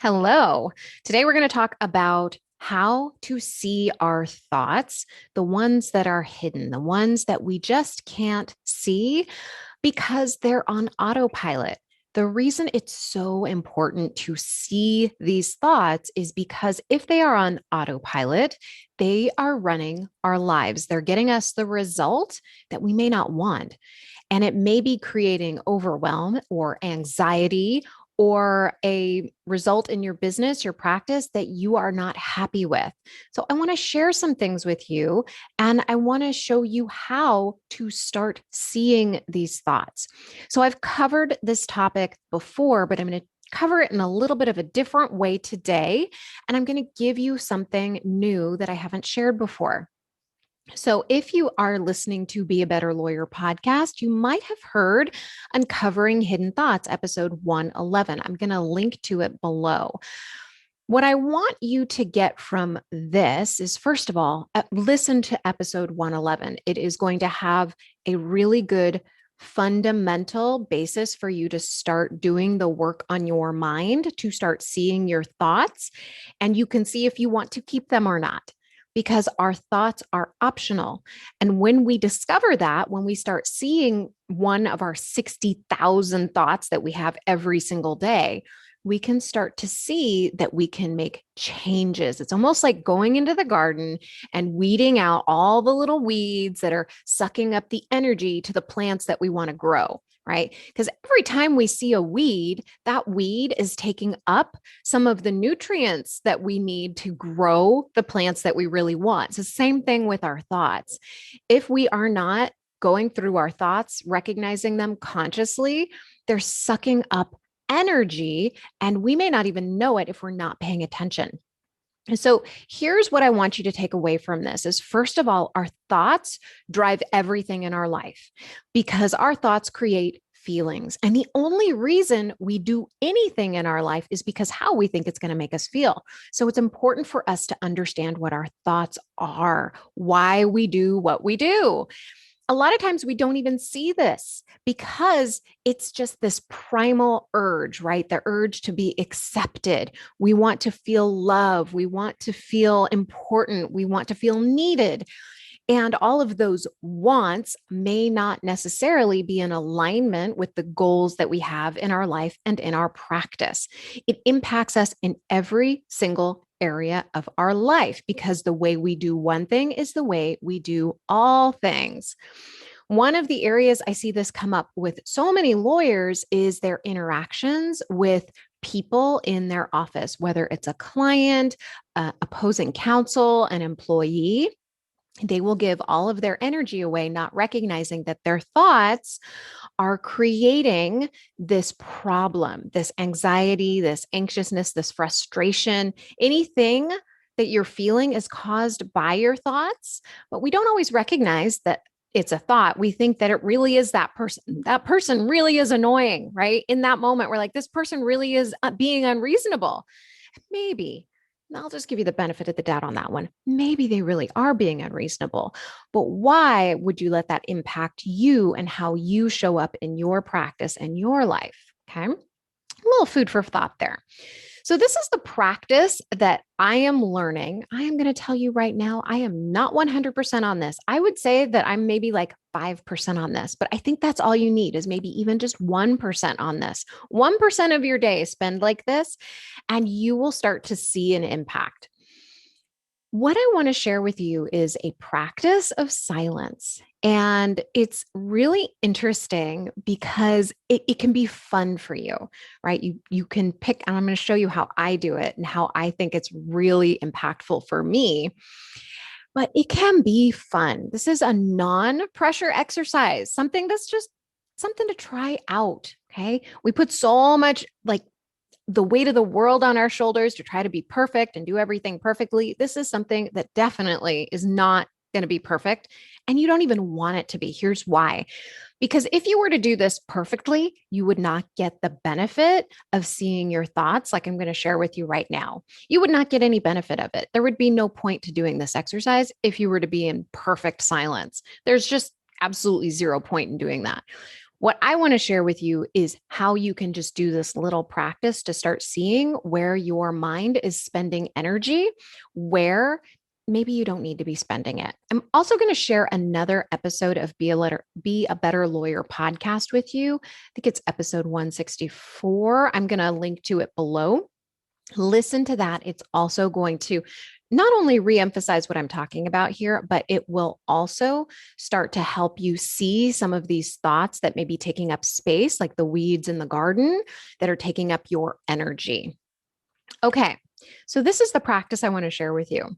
Hello. Today we're going to talk about how to see our thoughts, the ones that are hidden, the ones that we just can't see because they're on autopilot. The reason it's so important to see these thoughts is because if they are on autopilot, they are running our lives. They're getting us the result that we may not want. And it may be creating overwhelm or anxiety or a result in your business, your practice that you are not happy with. So, I want to share some things with you and I want to show you how to start seeing these thoughts. So, I've covered this topic before, but I'm going to cover it in a little bit of a different way today. And I'm going to give you something new that I haven't shared before. So, if you are listening to Be a Better Lawyer podcast, you might have heard Uncovering Hidden Thoughts, episode 111. I'm going to link to it below. What I want you to get from this is, first of all, listen to episode 111. It is going to have a really good fundamental basis for you to start doing the work on your mind, to start seeing your thoughts, and you can see if you want to keep them or not, because our thoughts are optional. And when we discover that, when we start seeing one of our 60,000 thoughts that we have every single day, we can start to see that we can make changes. It's almost like going into the garden and weeding out all the little weeds that are sucking up the energy to the plants that we want to grow, right? Because every time we see a weed, that weed is taking up some of the nutrients that we need to grow the plants that we really want. It's the same thing with our thoughts. If we are not going through our thoughts, recognizing them consciously, they're sucking up energy, and we may not even know it if we're not paying attention. And so here's what I want you to take away from this is, first of all, our thoughts drive everything in our life because our thoughts create feelings. And the only reason we do anything in our life is because how we think it's going to make us feel. So it's important for us to understand what our thoughts are, why we do what we do. A lot of times we don't even see this because it's just this primal urge, right? The urge to be accepted. We want to feel love. We want to feel important. We want to feel needed. And all of those wants may not necessarily be in alignment with the goals that we have in our life and in our practice. It impacts us in every single area of our life because the way we do one thing is the way we do all things. One of the areas I see this come up with so many lawyers is their interactions with people in their office, whether it's a client, opposing counsel, an employee. They will give all of their energy away, not recognizing that their thoughts are creating this problem, this anxiety, this anxiousness, this frustration. Anything that you're feeling is caused by your thoughts, but we don't always recognize that it's a thought. We think that it really is that person. That person really is annoying, right? In that moment, we're like, this person really is being unreasonable. Maybe. I'll just give you the benefit of the doubt on that one. Maybe they really are being unreasonable, but why would you let that impact you and how you show up in your practice and your life? Okay. A little food for thought there. So, this is the practice that I am learning. I am going to tell you right now, I am not 100% on this. I would say that I'm maybe like 5% on this, but I think that's all you need is maybe even just 1% on this. 1% of your day spend like this, and you will start to see an impact. What I want to share with you is a practice of silence. And it's really interesting because it can be fun for you, right? You can pick, and I'm going to show you how I do it and how I think it's really impactful for me. But it can be fun. This is a non-pressure exercise, something that's just something to try out. Okay. We put so much like the weight of the world on our shoulders to try to be perfect and do everything perfectly. This is something that definitely is not going to be perfect. And you don't even want it to be. Here's why. Because if you were to do this perfectly, you would not get the benefit of seeing your thoughts, like I'm going to share with you right now. You would not get any benefit of it. There would be no point to doing this exercise if you were to be in perfect silence. There's just absolutely zero point in doing that. What I want to share with you is how you can just do this little practice to start seeing where your mind is spending energy, where maybe you don't need to be spending it. I'm also going to share another episode of Be a Better Lawyer podcast with you. I think it's episode 164. I'm going to link to it below. Listen to that. It's also going to not only reemphasize what I'm talking about here, but it will also start to help you see some of these thoughts that may be taking up space, like the weeds in the garden that are taking up your energy. Okay, so this is the practice I want to share with you.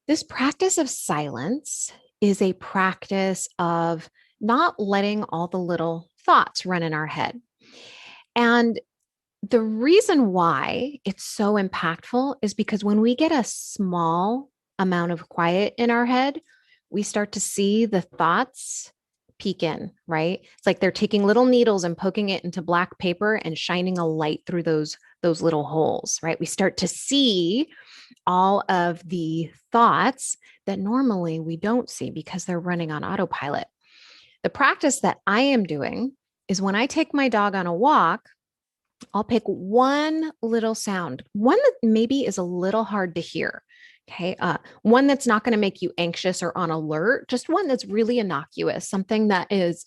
This practice of silence is a practice of not letting all the little thoughts run in our head. And the reason why it's so impactful is because when we get a small amount of quiet in our head, we start to see the thoughts peek in, right? It's like they're taking little needles and poking it into black paper and shining a light through those little holes, right? We start to see all of the thoughts that normally we don't see because they're running on autopilot. The practice that I am doing is when I take my dog on a walk, I'll pick one little sound, one that maybe is a little hard to hear. Okay. One that's not going to make you anxious or on alert, just one that's really innocuous, something that is,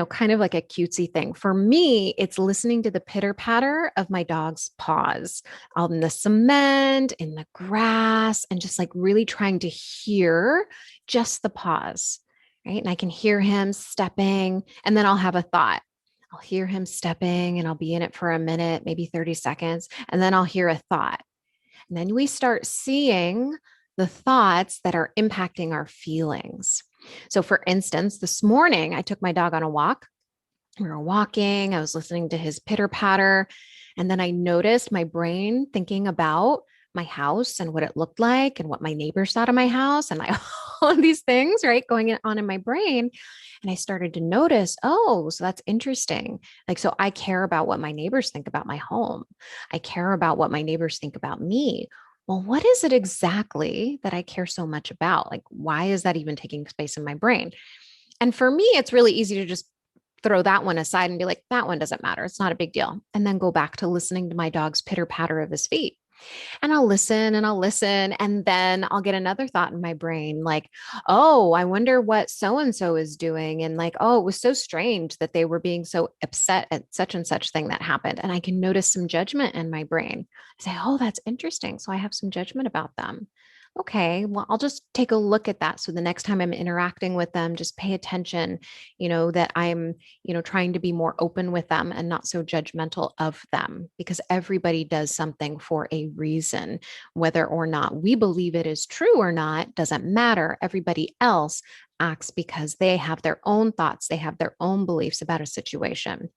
kind of like a cutesy thing. For me, it's listening to the pitter patter of my dog's paws on the cement, in the grass, and just like really trying to hear just the paws. Right. And I can hear him stepping, and then I'll have a thought. I'll hear him stepping and I'll be in it for a minute, maybe 30 seconds, and then I'll hear a thought. And then we start seeing the thoughts that are impacting our feelings. So, for instance, this morning I took my dog on a walk. We were walking, I was listening to his pitter patter, and then I noticed my brain thinking about my house and what it looked like and what my neighbors thought of my house and all of these things, right, going on in my brain. And I started to notice, oh, so that's interesting. Like, so I care about what my neighbors think about my home. I care about what my neighbors think about me. Well, what is it exactly that I care so much about? Like, why is that even taking space in my brain? And for me, it's really easy to just throw that one aside and be like, that one doesn't matter. It's not a big deal. And then go back to listening to my dog's pitter patter of his feet. And I'll listen and I'll listen. And then I'll get another thought in my brain like, oh, I wonder what so and so is doing. And like, oh, it was so strange that they were being so upset at such and such thing that happened. And I can notice some judgment in my brain. I say, oh, that's interesting. So I have some judgment about them. Okay, well, I'll just take a look at that. So the next time I'm interacting with them, just pay attention, that I'm, trying to be more open with them and not so judgmental of them because everybody does something for a reason. Whether or not we believe it is true or not doesn't matter. Everybody else acts because they have their own thoughts, they have their own beliefs about a situation.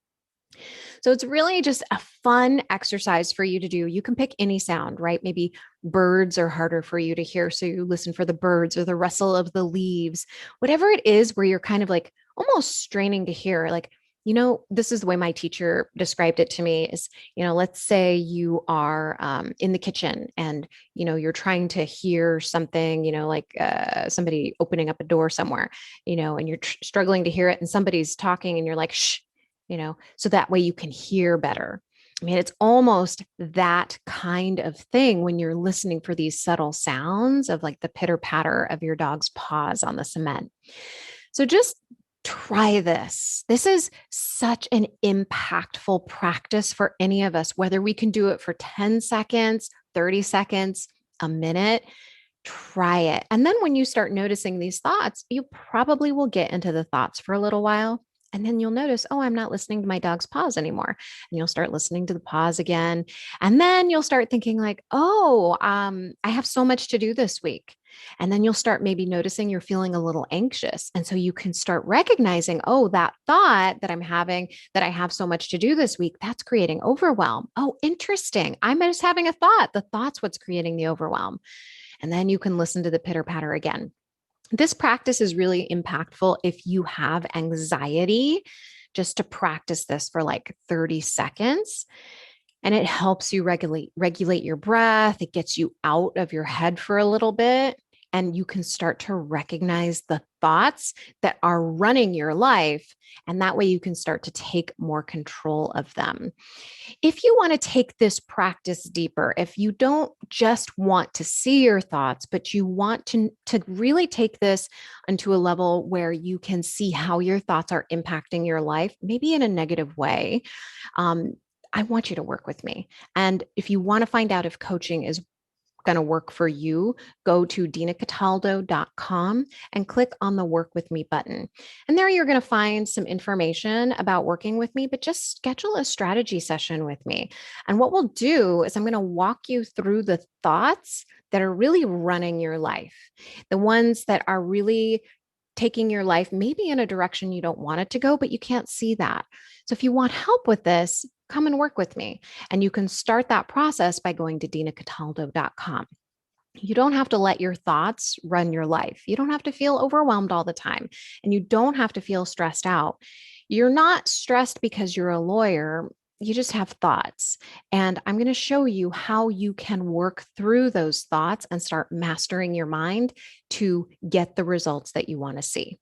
So it's really just a fun exercise for you to do. You can pick any sound, right? Maybe birds are harder for you to hear. So you listen for the birds or the rustle of the leaves, whatever it is where you're kind of like almost straining to hear. Like, this is the way my teacher described it to me is, let's say you are in the kitchen and, you're trying to hear something, like somebody opening up a door somewhere, and you're struggling to hear it and somebody's talking and you're like, shh, so that way you can hear better. I mean, it's almost that kind of thing when you're listening for these subtle sounds of like the pitter patter of your dog's paws on the cement. So just try this. This is such an impactful practice for any of us, whether we can do it for 10 seconds, 30 seconds, a minute. Try it. And then when you start noticing these thoughts, you probably will get into the thoughts for a little while. And then you'll notice, oh, I'm not listening to my dog's paws anymore. And you'll start listening to the paws again. And then you'll start thinking like, oh, I have so much to do this week. And then you'll start maybe noticing you're feeling a little anxious. And so you can start recognizing, oh, that thought that I'm having that I have so much to do this week, that's creating overwhelm. Oh, interesting. I'm just having a thought. The thought's what's creating the overwhelm. And then you can listen to the pitter patter again. This practice is really impactful if you have anxiety, just to practice this for like 30 seconds. And it helps you regulate your breath. It gets you out of your head for a little bit. and you can start to recognize the thoughts that are running your life. And that way you can start to take more control of them. If you want to take this practice deeper, if you don't just want to see your thoughts, but you want to really take this into a level where you can see how your thoughts are impacting your life, maybe in a negative way, um, I want you to work with me. And if you want to find out if coaching is going to work for you, go to dinacataldo.com and click on the work with me button. And there you're going to find some information about working with me, but just schedule a strategy session with me. And what we'll do is I'm going to walk you through the thoughts that are really running your life, the ones that are really taking your life maybe in a direction you don't want it to go, but you can't see that. So if you want help with this, come and work with me. And you can start that process by going to dinacataldo.com. You don't have to let your thoughts run your life. You don't have to feel overwhelmed all the time, and you don't have to feel stressed out. You're not stressed because you're a lawyer. You just have thoughts. And I'm going to show you how you can work through those thoughts and start mastering your mind to get the results that you want to see.